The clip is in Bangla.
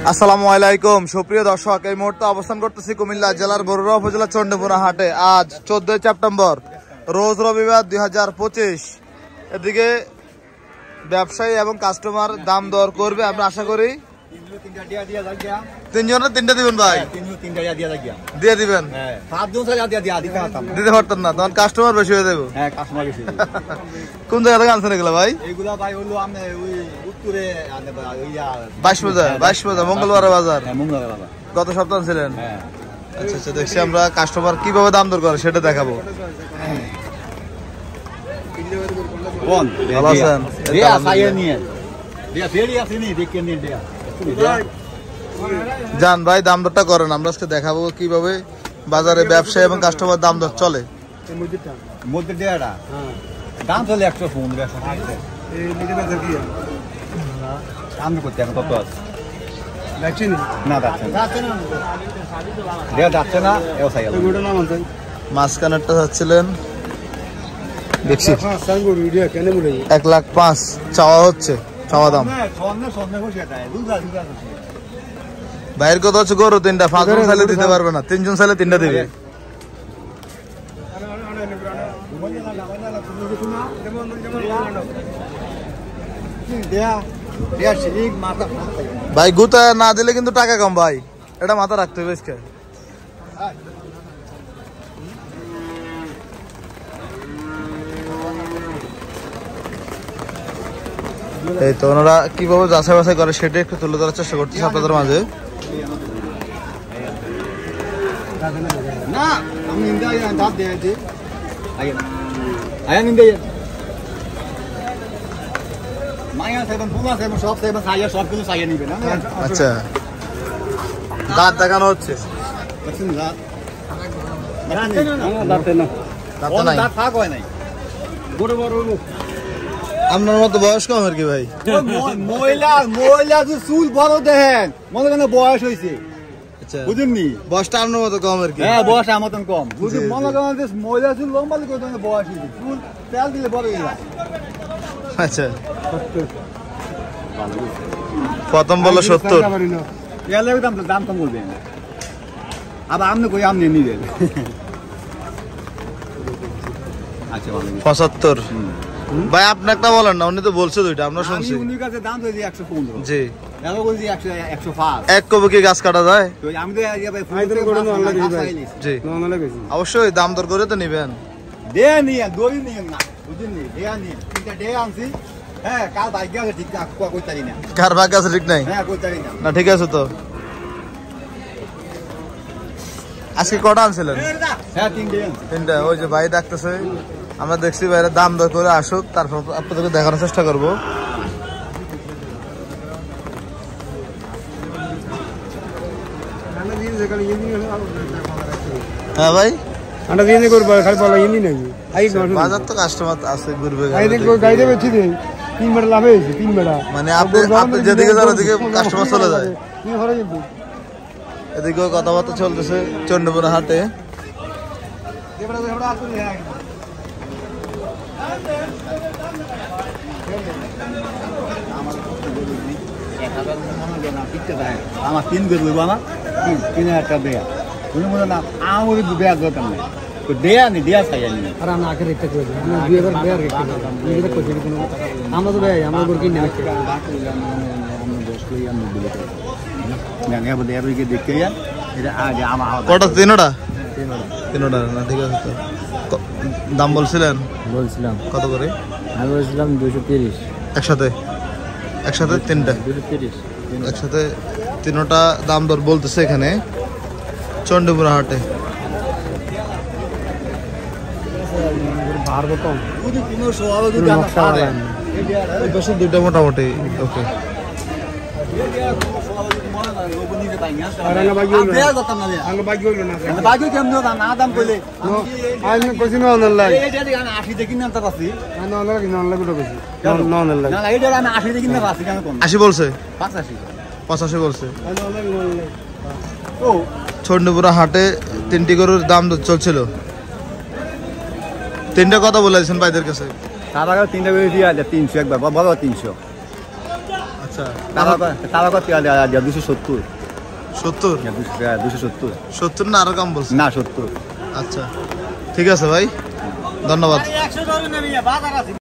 আসসালামু আলাইকুম সুপ্রিয় দর্শক, এই মুহূর্তে অবস্থান করতেছি কুমিল্লা জেলার বরুড়া উপজেলা চন্ডীপুরা হাটে। আজ 14 সেপ্টেম্বর, রোজ রবিবার 2025। এদিকে ব্যবসায়ী এবং কাস্টমার দাম দর করবে, আমরা আশা করি। তিনজনের তিনটা দিবেন ভাই? দিয়ে দিবেন, দিতে পারতেন না, তখন কাস্টমার বেশি হয়ে যাবে। কোন জায়গা থেকে আনছেন এগুলো ভাই? বাইশবাজার মঙ্গলবার বাজার, গত সপ্তাহ ছিলেন। আচ্ছা আচ্ছা, দেখছি আমরা কাস্টমার কিভাবে দাম দর করে সেটা দেখাবো। ভালো আছেন? জান ভাই, দাম দরটা করেন, আমরা আজকে দেখাবো কিভাবে বাজারে ব্যবসায়ী এবং কাস্টমার দাম দর চলে। দাম চলে 115 মাঝখানেরটা চাচ্ছিলেন 1,05,000 চাওয়া হচ্ছে, চাওয়া দাম। বাইরের কথা হচ্ছে গরু তিনটা, 5 জন চাইলে দিতে পারবে না, 3 জন চাইলে 3টা দিবে। ভাই গুতা না দিলে কিন্তু টাকা কম ভাই, এটা মাথা রাখতে হবে। এই তো ওনারা কিভাবে যাচাই বাছাই করে সেটা একটু তুলে ধরার চেষ্টা করতেছে আপনাদের মাঝে। আচ্ছা, দাঁত দেখানো হচ্ছে। আপনার মতো বয়স কম আর কি ভাই? মহিলা চুল বড় দেখেন, মনে করেন বয়স হয়েছে, বুঝুননি? বয়সটা আপনার মতো কম আর কি? হ্যাঁ, বয়স আমার মতন কম। মনে করেন মহিলা চুল লম্বা বয়স হয়েছে, চুল তেল দিলে বড় হয়ে যায়। আচ্ছা, প্রথম বলো 70, দাম কম বলবেন, আবার আপনি কই আপনি নিবেন। আচ্ছা, 75 ভাই আপনি একটা বলেন না, উনি তো বলছে দুইটা, আমরা শুনছি। উনি কাছে দাম তো 115। জি, এখন বলছি 105। এক কবে কি গাছ কাটা যায়? আমি তো জি, অবশ্যই দাম দর করে তো নিবেন। দেয়া নিয়ে দড়ি নিয়ে না, বুঝুননি? দেয়া নিয়ে তিনটা দেয়া আনছি। হ্যাঁ, কার ভাগ্য আছে ঠিক না, কই তারি না। কার ভাগ্য আছে ঠিক নাই? হ্যাঁ, কই তারি না। না ঠিক আছে তো। আজকে কটা আনছিলেন? হ্যাঁ, তিনটা। ওই যে ভাই ডাকতেছে, আমরা দেখছি ভাইরা দাম দর করে আসুক, তারপর আপনাদেরকে দেখানোর চেষ্টা করবো। হ্যাঁ ভাই, বাজার তো কাস্টমার আছে, ঘুরবে। মানে আপনি যেদিকে যান ওদিকে কাস্টমার চলে যায়। এদিকেও কথাবার্তা চলতেছে চন্ডীপুরা হাটে। আমার 3 বের লইব, আমার 3,000 টাকা দেয়া। তুমি মনে না আমার দেয়া দরকার নাই, তো দেয়া নি, দেয়া চাই আমি। আর আমরা আগে রেখে কই দিই, আমি 2000 দেয়া রেখে দিই, নিজে কই দিই কোনো কথা। আমরা তো ভাই আমরা গরু কিনে রাখি, আমরা 10 লই আমি দিই না। না হবে দেয়া রইকে দেখতে যা, এটা আগে আমার কত? তিনটা না, ঠিক আছে তো। দাম বলছিলাম কত করে? আমি বলছিলাম 230। একসাথে তিনটা 230, একসাথে তিনটা দাম দর বলতেছে এখানে চন্ডীপুরা হাটে। দুইটা মোটামুটি ওকে। আশি বলছে, 85 বলছে। চন্ডীপুরা হাটে 3টি গরুর দাম চলছিল। 3টা কথা বলেছেন ভাইদের কাছে? 3টা করে দিয়ে 300 একবার বলো 300। আচ্ছা তারা কত 270 70 270 70 না আরো কম বলছে? না 70। আচ্ছা ঠিক আছে ভাই, ধন্যবাদ।